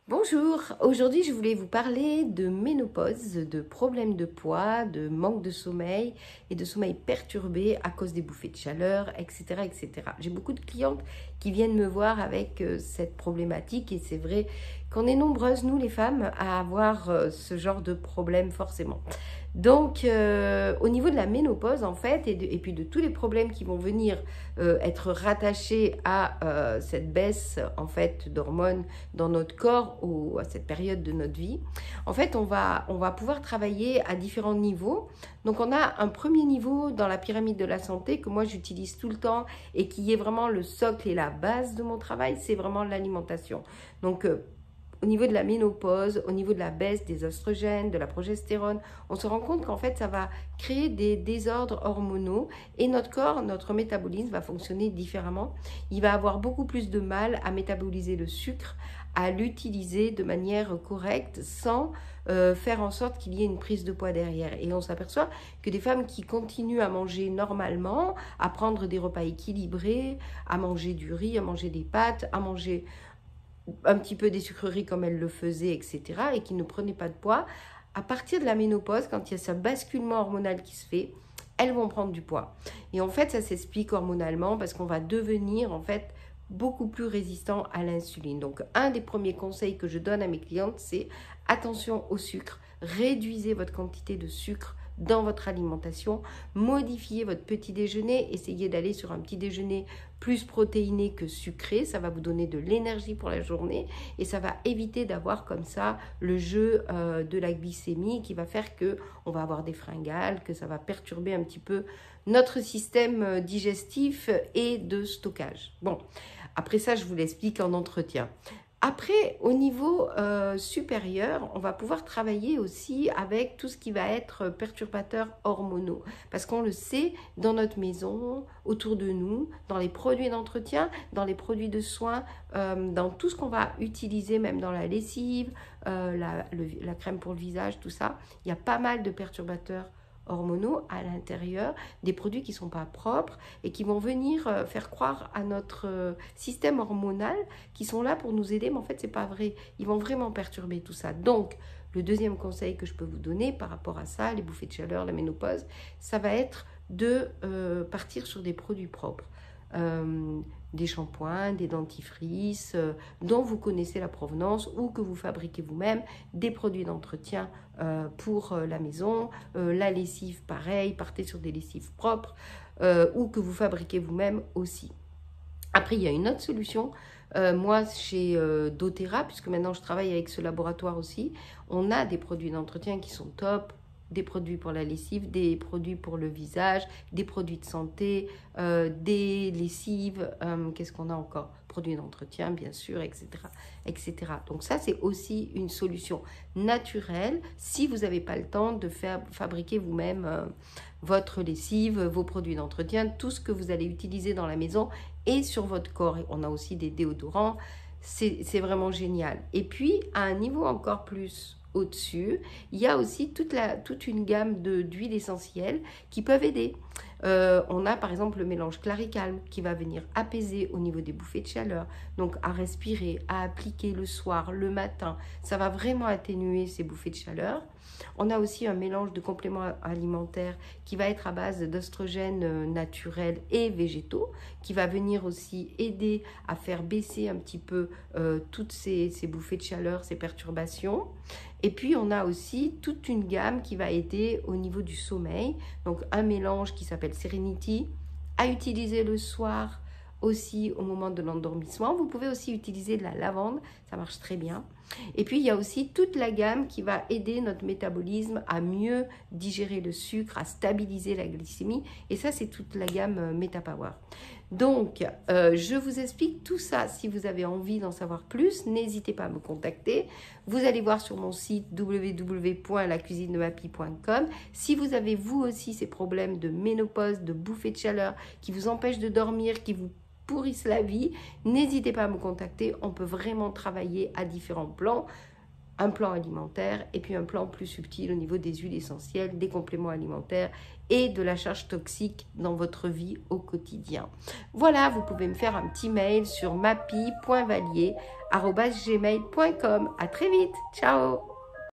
Bonjour, aujourd'hui je voulais vous parler de ménopause, de problèmes de poids, de manque de sommeil et de sommeil perturbé à cause des bouffées de chaleur, etc. etc. J'ai beaucoup de clientes qui viennent me voir avec cette problématique et c'est vrai qu'on est nombreuses, nous les femmes, à avoir ce genre de problème forcément. Donc, au niveau de la ménopause, en fait, et puis de tous les problèmes qui vont venir être rattachés à cette baisse, en fait, d'hormones dans notre corps ou à cette période de notre vie, en fait, on va pouvoir travailler à différents niveaux. Donc, on a un premier niveau dans la pyramide de la santé que moi, j'utilise tout le temps et qui est vraiment le socle et la base de mon travail, c'est vraiment l'alimentation. Donc, au niveau de la ménopause, au niveau de la baisse des oestrogènes, de la progestérone, on se rend compte qu'en fait, ça va créer des désordres hormonaux et notre corps, notre métabolisme va fonctionner différemment. Il va avoir beaucoup plus de mal à métaboliser le sucre, à l'utiliser de manière correcte sans faire en sorte qu'il y ait une prise de poids derrière. Et on s'aperçoit que des femmes qui continuent à manger normalement, à prendre des repas équilibrés, à manger du riz, à manger des pâtes, à manger un petit peu des sucreries comme elle le faisait, etc., et qui ne prenaient pas de poids, à partir de la ménopause, quand il y a ce basculement hormonal qui se fait, elles vont prendre du poids. Et en fait, ça s'explique hormonalement parce qu'on va devenir, en fait, beaucoup plus résistant à l'insuline. Donc, un des premiers conseils que je donne à mes clientes, c'est attention au sucre. Réduisez votre quantité de sucre dans votre alimentation, modifiez votre petit déjeuner, essayez d'aller sur un petit déjeuner plus protéiné que sucré, ça va vous donner de l'énergie pour la journée et ça va éviter d'avoir comme ça le jeu de la glycémie qui va faire que on va avoir des fringales, que ça va perturber un petit peu notre système digestif et de stockage. Bon, après ça, je vous l'explique en entretien. Après, au niveau supérieur, on va pouvoir travailler aussi avec tout ce qui va être perturbateurs hormonaux. Parce qu'on le sait, dans notre maison, autour de nous, dans les produits d'entretien, dans les produits de soins, dans tout ce qu'on va utiliser, même dans la lessive, la crème pour le visage, tout ça, il y a pas mal de perturbateurs hormonaux à l'intérieur, des produits qui ne sont pas propres et qui vont venir faire croire à notre système hormonal qui sont là pour nous aider, mais en fait, c'est pas vrai. Ils vont vraiment perturber tout ça. Donc, le deuxième conseil que je peux vous donner par rapport à ça, les bouffées de chaleur, la ménopause, ça va être de partir sur des produits propres. Des shampoings, des dentifrices dont vous connaissez la provenance ou que vous fabriquez vous-même, des produits d'entretien pour la maison, la lessive pareil, partez sur des lessives propres ou que vous fabriquez vous-même aussi. Après, il y a une autre solution. Moi, chez doTERRA, puisque maintenant je travaille avec ce laboratoire aussi, on a des produits d'entretien qui sont top, des produits pour la lessive, des produits pour le visage, des produits de santé, des lessives, qu'est-ce qu'on a encore? Produits d'entretien, bien sûr, etc., etc. Donc ça, c'est aussi une solution naturelle si vous n'avez pas le temps de fabriquer vous-même votre lessive, vos produits d'entretien, tout ce que vous allez utiliser dans la maison et sur votre corps. Et on a aussi des déodorants, c'est vraiment génial. Et puis, à un niveau encore plus au-dessus, il y a aussi toute une gamme d'huiles essentielles qui peuvent aider. On a par exemple le mélange Claricalme qui va venir apaiser au niveau des bouffées de chaleur, donc à respirer, à appliquer le soir, le matin, ça va vraiment atténuer ces bouffées de chaleur. On a aussi un mélange de compléments alimentaires qui va être à base d'oestrogènes naturels et végétaux, qui va venir aussi aider à faire baisser un petit peu toutes ces bouffées de chaleur, ces perturbations. Et puis, on a aussi toute une gamme qui va aider au niveau du sommeil. Donc, un mélange qui s'appelle Serenity, à utiliser le soir aussi au moment de l'endormissement. Vous pouvez aussi utiliser de la lavande, ça marche très bien. Et puis, il y a aussi toute la gamme qui va aider notre métabolisme à mieux digérer le sucre, à stabiliser la glycémie. Et ça, c'est toute la gamme MetaPower. Donc, je vous explique tout ça. Si vous avez envie d'en savoir plus, n'hésitez pas à me contacter. Vous allez voir sur mon site www.lacuisinedemappy.com. Si vous avez vous aussi ces problèmes de ménopause, de bouffées de chaleur qui vous empêchent de dormir, qui vous pourrissent la vie, n'hésitez pas à me contacter. On peut vraiment travailler à différents plans. un plan alimentaire et puis un plan plus subtil au niveau des huiles essentielles, des compléments alimentaires et de la charge toxique dans votre vie au quotidien. Voilà, vous pouvez me faire un petit mail sur mappy.valier@gmail.com. À très vite, ciao!